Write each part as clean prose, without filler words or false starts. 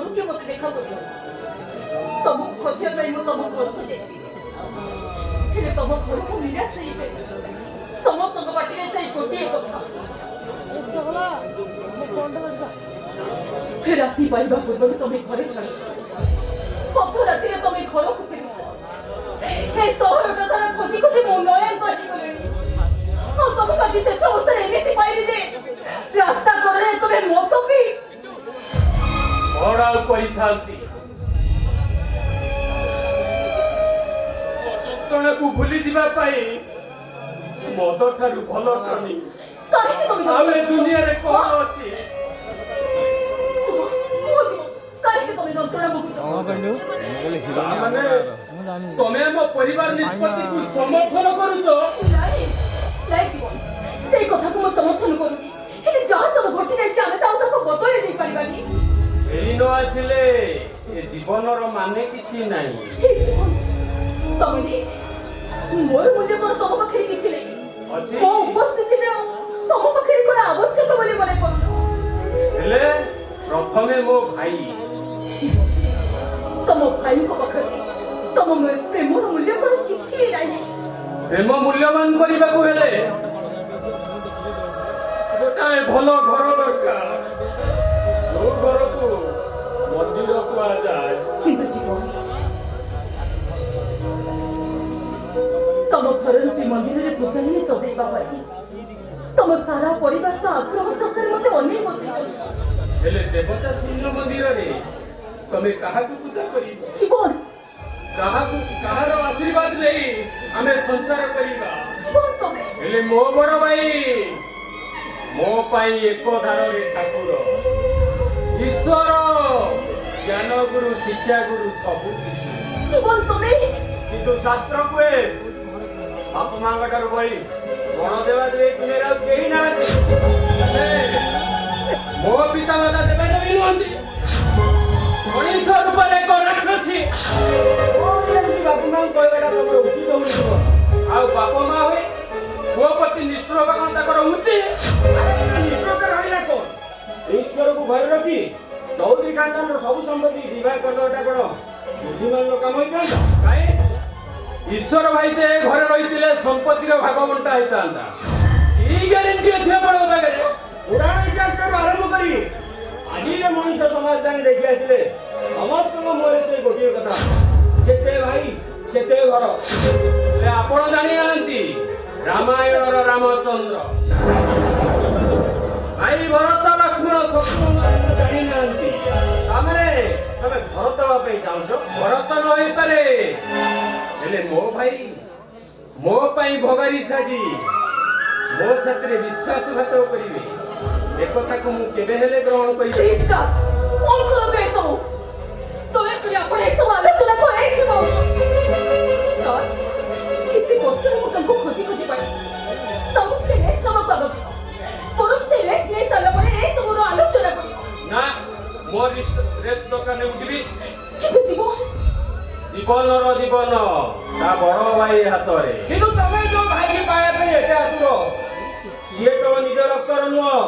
କିଏ ମୋତେ ଦେଖା କରିବ ତମକୁ ଖୋଜିବା ପାଇଁ ମୁଁ ତମ ଘରକୁ ଯାଇଥିଲି ହେଲେ ତମ ଘରକୁ ନିରାଶ ହେଇପାରିବି ସମସ୍ତଙ୍କ ପାଟିରେ ସେଇ ଗୋଟିଏ କଥା ରାତି ପାଇବା ପୂର୍ବରୁ ତମେ ଘରେ ଛାଡ ଅଧ ରାତିରେ ତମେ ଘରକୁ ଫେରୁଛ এই ସହରଟା ସାରା ଖୋଜି ଖୋଜି ମୁଁ ନୟନ୍ତ ହେଇଗଲିଣି ଆଉ ତମକୁ ଆଜି ଶେଷ ଅବସ୍ଥାରେ ଏମିତି ପାଇଲି ଯେ ରାସ୍ତା କଡ଼ରେ ତମେ ମଦ ପିଇ କଣ ଆଉ କରିଥାନ୍ତି ଯନ୍ତ୍ରଣାକୁ ଭୁଲି ଯିବା ପାଇଁ ମଦ ଠାରୁ ଭଲ ଟନି ଆଉ ଏ ଦୁନିଆରେ କଣ ଅଛି ତମେ ଆମ ପରିବାର ନିଷ୍ପତ୍ତିକୁ ସମର୍ଥନ କରୁଛ ସେଇ କଥାକୁ ମୁଁ ସମର୍ଥନ କରୁନି ହେଲେ ଯାହା ସବୁ ଘଟି ଯାଇଛି ଆମେ ତାକୁ ତାକୁ ବଦଳେଇ ଦେଇପାରିବାନି ଫେରି ନ ଆସିଲେ ଏ ଜୀବନର ମାନେ କିଛି ନାହିଁ ତମେ ମୋର ମୂଲ୍ୟ କଣ ତମ ପାଖରେ କିଛି ନାହିଁ ଅଛି ମୋ ଉପସ୍ଥିତିରେ ତମ ପାଖରେ କଣ ଆବଶ୍ୟକ ବୋଲି ମନେ କରୁଛ ହେଲେ ପ୍ରଥମେ ମୋ ଭାଇ ତମ ଭାଇଙ୍କ ପାଖରେ ତମ ପ୍ରେମର ମୂଲ୍ୟ କଣ କିଛି ବି ନାହିଁ ପ୍ରେମ ମୂଲ୍ୟବାନ କରିବାକୁ ହେଲେ ଗୋଟାଏ ଭଲ ଘର ଦରକାର ଯୋଉ ଘରକୁ ମନ୍ଦିର କୁହାଯାଏ କିନ୍ତୁ ଜୀବନ ତମ ଘର ରୂପୀ ମନ୍ଦିରରେ ପୂଜାରିଣୀ ସଜେଇବା ପାଇଁ ତମ ସାରା ପରିବାର ତ ଆଗ୍ରହ ସହକାରେ ମତେ ଅନେଇ ବସିଛନ୍ତି ହେଲେ ଦେବତା ଶୂନ୍ୟ ମନ୍ଦିରରେ ତମେ କାହାକୁ ପୂଜା କରିବ ଜୀବନ କାହାର ଆଶୀର୍ବାଦ ନେଇ ଆମେ ସଂସାର କରିବା ଜୀବନ ତମେ ହେଲେ ମୋ ବଡ ଭାଇ ମୋ ପାଇଁ ଏକ ଧାରରେ ଠାକୁର ଈଶ୍ୱର ଜ୍ଞାନ ଗୁରୁ ଶିକ୍ଷା ଗୁରୁ ସବୁ କିଛି ଜୀବନ ତମେ କିନ୍ତୁ ଶାସ୍ତ୍ର କୁହେ ବାପ ମାଙ୍କ ଠାରୁ ବଳି ବଣ ଦେବା ଦେବେ ଦୁନିଆରେ ଆଉ କେହି ନାହାନ୍ତି ମୋ ପିତା ମାତା ଦେବେ ଦେବୀ ନୁହନ୍ତି ମଣିଷ ରୂପରେ ଏକ ରାକ୍ଷସୀ ବାପ ମାଙ୍କୁ କହିବାଟା ତମର ଉଚିତ ହଉଥିବ ଆଉ ବାପ ମା ହୁଏ ପୁଅ ପ୍ରତି ନିଷ୍ଠୁର ହେବା କଣ ତାଙ୍କର ଉଚିତ ନିଷ୍ଠୁରତା ରହିଲା କଣ ଈଶ୍ୱରକୁ ଘରେ ରଖି ଚୌଧୁରୀ ଖାନଦାନର ସବୁ ସମ୍ପତ୍ତି ବିବାହ କରିଦେବାଟା କଣ ବୁଦ୍ଧିମାନର କାମ ହେଇଥାନ୍ତା କାଇଁ ଈଶ୍ୱର ଭାଇ ଯେ ଘରେ ରହିଥିଲେ ସମ୍ପତ୍ତିର ଭାଗ ବଣ୍ଟା ହେଇଥାନ୍ତା ଏଇ ଗ୍ୟାରେଣ୍ଟି ଅଛି ଆପଣଙ୍କ ପାଖରେ ପୁରାଣ ଇତିହାସଠାରୁ ଆରମ୍ଭ କରି ଆଜିର ମଣିଷ ସମାଜ ଯାଏଁ ଦେଖି ଆସିଲେ ସମସ୍ତଙ୍କ ମୁହଁରେ ସେ ଗୋଟିଏ କଥା ଯେତେ ଭାଇ ସେତେ ଘର ହେଲେ ଆପଣ ଜାଣିନାହାନ୍ତି ରାମାୟଣର ରାମଚନ୍ଦ୍ର ଭାଇ ଭରତ ଲକ୍ଷ୍ମଣ ଶତ୍ରୁଘ୍ନ ଜାଣିନାହାନ୍ତି ତାମାନେ ତମେ ଘର ଦେବା ପାଇଁ ଚାହୁଁଛ ଭରତ ନ ହେଇପାରେ ହେଲେ ମୋ ଭାଇ ମୋ ପାଇଁ ଭଗାରୀ ସାଜି ମୋ ସାଥିରେ ବିଶ୍ୱାସଘାତ କରିବେ ଏକଥାକୁ ମୁଁ କେବେ ହେଲେ ଗ୍ରହଣ କରିବି କଣ କର ଏସବୁ ତମେ କରି ଆପଣ ଏସବୁ ଆଲୋଚନା କରେଇଥିବ କେତେ କଷ୍ଟରେ ମୁଁ ତାଙ୍କୁ ଖୋଜି ଖୋଜି ପାଇ ସବୁ ସେ ରେଷ୍ଟ ନେବାକୁ ଆଗ ଦିଅ ବରଂ ସେ ରେଷ୍ଟ ନେଇ ସାରିଲା ପରେ ଏସବୁର ଆଲୋଚନା କରିବ ନା ମୋ ରେଷ୍ଟ ଦୋକାନରେ ଉଠିବି କିନ୍ତୁ ଜୀବନର ଜୀବନ ତା ବଡ ଭାଇ ହାତରେ କିନ୍ତୁ ତମେ ଯୋଉ ଭାଇକି ପାଇବା ପାଇଁ ଏତେ ଆସୁର ସିଏ ତମ ନିଜ ରକ୍ତର ନୁହଁ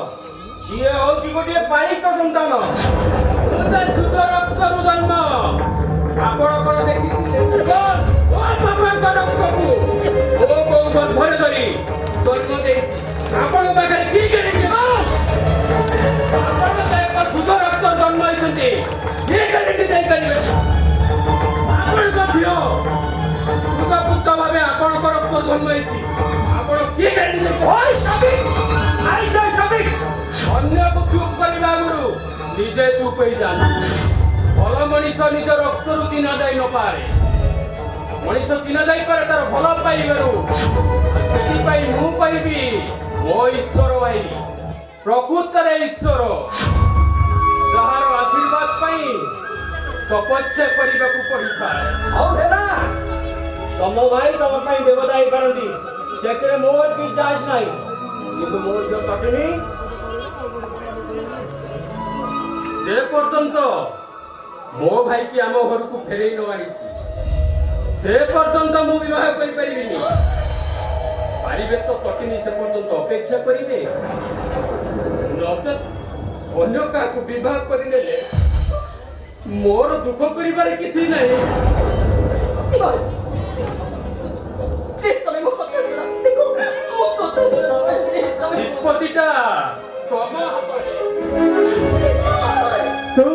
ସିଏ ହଉଛି ଗୋଟିଏ ପାଳିତ ସନ୍ତାନ ଶୁଦ୍ଧ ରକ୍ତରୁ ଜନ୍ମ ଆପଣ କଣ ଦେଖିଥିଲେ ମୋ ବାପାଙ୍କ ରକ୍ତକୁ ମୋ ବୋଉ ଗର୍ଭରେ ଧରି ଜନ୍ମ ଦେଇଛି ଆପଣଙ୍କ ପାଖରେ କି ଗ୍ୟାରେଣ୍ଟି ଆପଣ ତ ଏକ ଶୁଦ୍ଧ ରକ୍ତ ଜନ୍ମ ହେଇଛନ୍ତି କି ଗ୍ୟାରେଣ୍ଟି ଦେଇପାରିବେ ଆପଣଙ୍କ ଝିଅ ଶୁଦ୍ଧ ପୁତ୍ର ଭାବେ ଆପଣଙ୍କ ରକ୍ତ ଜନ୍ମ ହେଇଛି ଆପଣ କି ଗ୍ୟାରେଣ୍ଟି ଦେଇପାରିବେ ଅନ୍ୟକୁ ଚୁପ୍ କରିବା ଆଗରୁ ନିଜେ ଚୁପ୍ ହେଇଯାନ୍ତି ଭଲ ମଣିଷ ନିଜ ରକ୍ତରୁ ଚିହ୍ନା ଯାଇ ନପାରେ ମଣିଷ ଚିହ୍ନା ଯାଇପାରେ ତାର ଭଲ ପାଇବାରୁ ସେଥିପାଇଁ ମୁଁ କହିବି ମୋ ଈଶ୍ୱର ଭାଇ ପ୍ରକୃତରେ ଈଶ୍ୱର ଯାହାର ଆଶୀର୍ବାଦ ପାଇଁ ତପସ୍ୟା କରିବାକୁ ପଡିଥାଏ ଆଉ ହେଲା ତମ ଭାଇ ତମ ପାଇଁ ଦେବତା ହେଇପାରନ୍ତି ସେଥିରେ ମୋର କିଛି ଚାର୍ଜ ନାହିଁ କିନ୍ତୁ ମୋ ଝିଅ ତଟିନି ଯେ ପର୍ଯ୍ୟନ୍ତ ମୋ ଭାଇକି ଆମ ଘରକୁ ଫେରେଇ ନ ଆଣିଛି ସେ ପର୍ଯ୍ୟନ୍ତ ମୁଁ ବିବାହ କରିପାରିବିନି ପାରିବେ ତ ତଟିନି ସେ ପର୍ଯ୍ୟନ୍ତ ଅପେକ୍ଷା କରିବେ ନଚେତ୍ ଅନ୍ୟ କାହାକୁ ବିବାହ କରିନେଲେ ମୋର ଦୁଃଖ କରିବାରେ କିଛି ନାହିଁ। জীবন প্লিজ তুমি ମୋ କଥା ଶୁଣ ଦେଖ ମୋ କଥା ଶୁଣ ପ୍ଲିଜ তুমি ନିଷ୍ପତ୍ତିଟା ତମ ହାତରେ। तू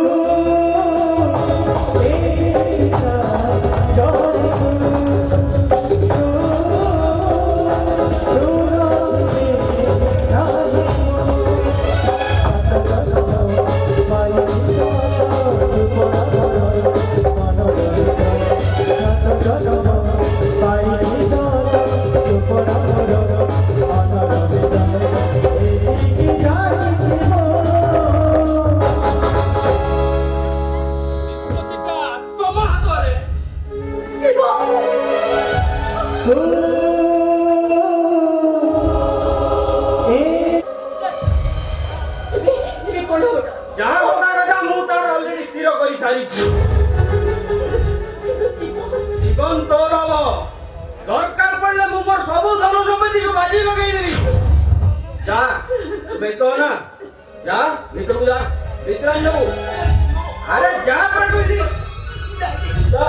मेरा जान ନିଷ୍ପତ୍ତିଟା ତମ ହାତରେ। জীবন তুমি কোন হবটা ଯାହା ହବା କଥା ମୁଁ ତାର ଅଲରେଡି ସ୍ଥିର କରି ସାରିଛି। ଜୀବନ ତୋର ହବ। ଦରକାର ପଡ଼ିଲେ ମୁଁ ମୋର ସବୁ ଧନ ସମ୍ପତ୍ତିକୁ ବାଜି ଲଗେଇଦେବି। ଯା ବ୍ୟସ୍ତ ହ ନା, ଯା ଭିତରକୁ ଯା, ବିଶ୍ରାମ ନେବୁ। ଆରେ ଯା ପରା କହିଲି, ଯା।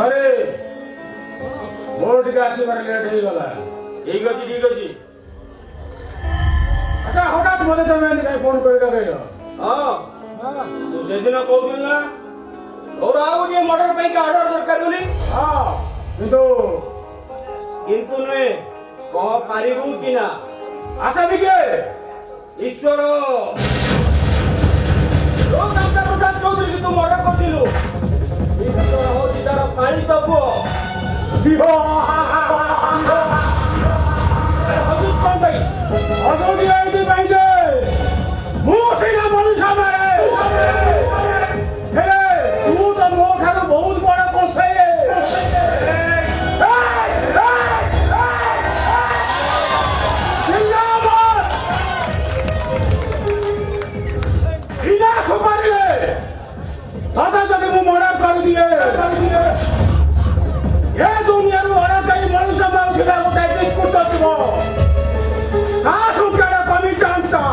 ଆରେ ମୋର ଟିକେ ଆସିବାରେ ଲେଟ୍ ହେଇଗଲା। ଠିକ ଅଛି ଠିକ ଅଛି। ଆଚ୍ଛା ହଠାତ୍ ମୋତେ ତମେ ଏମିତି କାଇଁ ଫୋନ୍ କରି ଡକେଇଲ? ହଁ ତୁ ସେଦିନ କହୁଥିଲୁ ନା ତୋର ଆଉ ଗୋଟିଏ ମର୍ଡର ପାଇଁ ଅର୍ଡର ଦରକାର ବୋଲି। ହଁ କିନ୍ତୁ କିନ୍ତୁ ନୁହେଁ, କହ ପାରିବୁ କି ନା? ଆସାମୀ କିଏ? ଈଶ୍ୱର କାନ୍ତା ପ୍ରସାଦ ଚୌଧୁରୀ ତୁ ମର୍ଡର କରିଥିଲୁ। ଈଶ୍ୱର ହଉଛି ତାର ପାଳିତ ପୁଅ। ହଜୁଦ କଣ ପାଇଁ? ହଜୁଦ ଏଇଥିପାଇଁ ଯେ ମୁଁ ସିନା ମଣିଷ ମାରେ, ହେଲେ ତୁ ତ ମୋ ଠାରୁ ବହୁତ ବଡ଼ କଂସାଇ। ବିନା ସୁପାରିରେ ତତେ ଯଦି ମୁଁ ମର୍ଡର କରିଦିଏ, ଏ ଦୁନିଆରୁ ଅରକାଇ ମଣିଷ ପାଉଥିବା ଗୋଟେ ବିସ୍କୁଟ ଥିବ, ତା ସଂଖ୍ୟାଟା କମି ଯାଆନ୍ତା।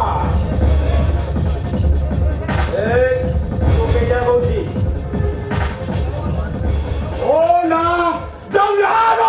ତୁ କେଇଟା କହୁଛି? ଓ ନା ଜଲ୍ଲାଦ!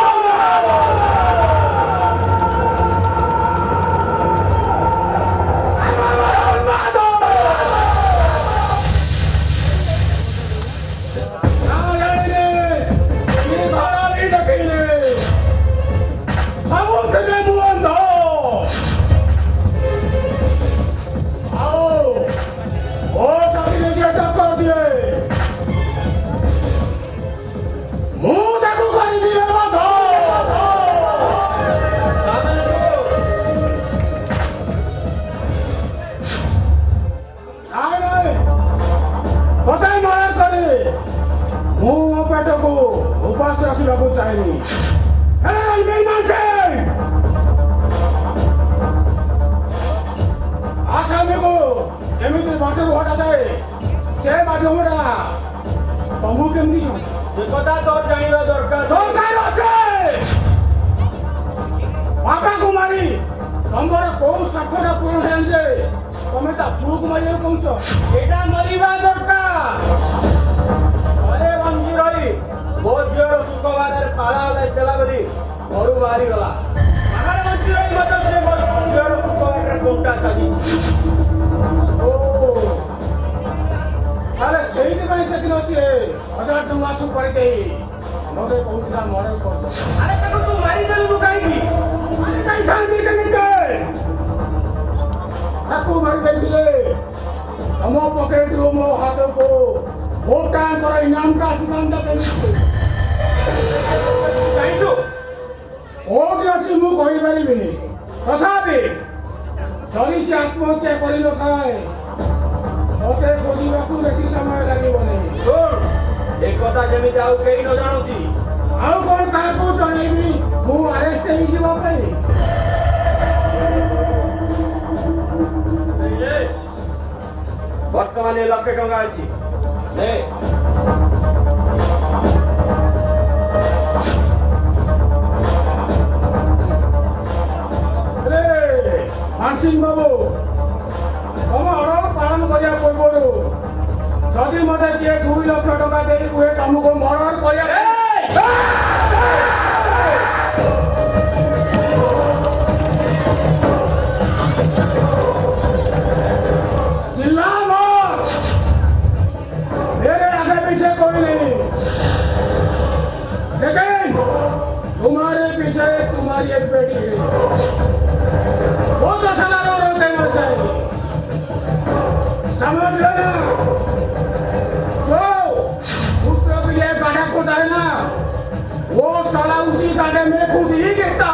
उपास रखिବାକୁ ଚାହେଁନି। ହେଲେ ବେଇମାନ ସେ ଆସାମୀକୁ କେମିତି ବାଟରୁ ହଟାଯାଏ ସେ ମାଧ୍ୟମରେ ତମକୁ କେମିତି ଜଣା? ସେ କଥା ତୋର ଜାଣିବା ଦରକାର। ଦରକାର ଅଛି। ବାପାକୁ ମାରି ତମର କୋଉ ସ୍ୱାର୍ଥଟା ପୂରଣ ହେଲାଣି ଯେ ତମେ ତା ପୁଅକୁ ମାରିବାକୁ କହୁଛ? ଏଇଟା ମରିବା ଦରକାର। ଘରେ ବଞ୍ଚି ରହି ମୋ ଝିଅର ସୁଖ ବାଦରେ ପାଲା ଦେଲା ବୋଲି ଘରୁ ବାହାରିଗଲା। ବାହାରେ ବଞ୍ଚି ରହି ମଧ୍ୟ ସେ ମୋ ଝିଅର ସୁଖ ବାଦରେ କୋଉଟା ସାଜିଛି। ତାହେଲେ ସେଇଥିପାଇଁ ସେଦିନ ସିଏ 1000 ଟଙ୍କା ସୁପାରି ଦେଇ ମୋତେ କହୁଥିଲା ମର୍ଡର କରିଦେବ। ଆରେ ତାକୁ ତୁ ମାରିଦେଲୁ କାହିଁକି? ମାରି ଦେଇଥାନ୍ତି କେମିତି? ତାକୁ ମାରି ଦେଇଥିଲେ ତମ ପକେଟରୁ ମୋ ହାତକୁ ଭୋଟାଙ୍କର ଇନାମଟା ଆସିଥାନ୍ତା କେମିତି? ଜାଣିଛୁ କୋଉଠି ଅଛି ମୁଁ କହିପାରିବିନି, ତଥାପି ଯଦି ସେ ଆତ୍ମହତ୍ୟା କରିନଥାଏ ମୋତେ ଖୋଜିବାକୁ ବେଶୀ ସମୟ ଲାଗିବନି। ଶୁଣ, ଏ କଥା ଯେମିତି ଆଉ କେହି ନ ଜାଣନ୍ତି। ଆଉ କ'ଣ କାହାକୁ ଜଣେଇବି ମୁଁ ଆରେଷ୍ଟ ହେଇଯିବା ପାଇଁ? ଲକ୍ଷେ ଟଙ୍କା ଅଛି ନେ मानसिंह बाबू तुम अर्डर पालन करिया पूर्व जदि मते किए 2 लाख टका देरी हुए तुमको मर्डर करिया चिल्ला मत मेरे आगे पीछे कोई नहीं लेकिन तुम्हारे पीछे तुम्हारी एक बेटी है वो तो साला रो देना चाहिए समझ लेना जो उसको भी ये गाढ़ा खुद है ना वो साला उसी गाढ़े में खुद ही गिरता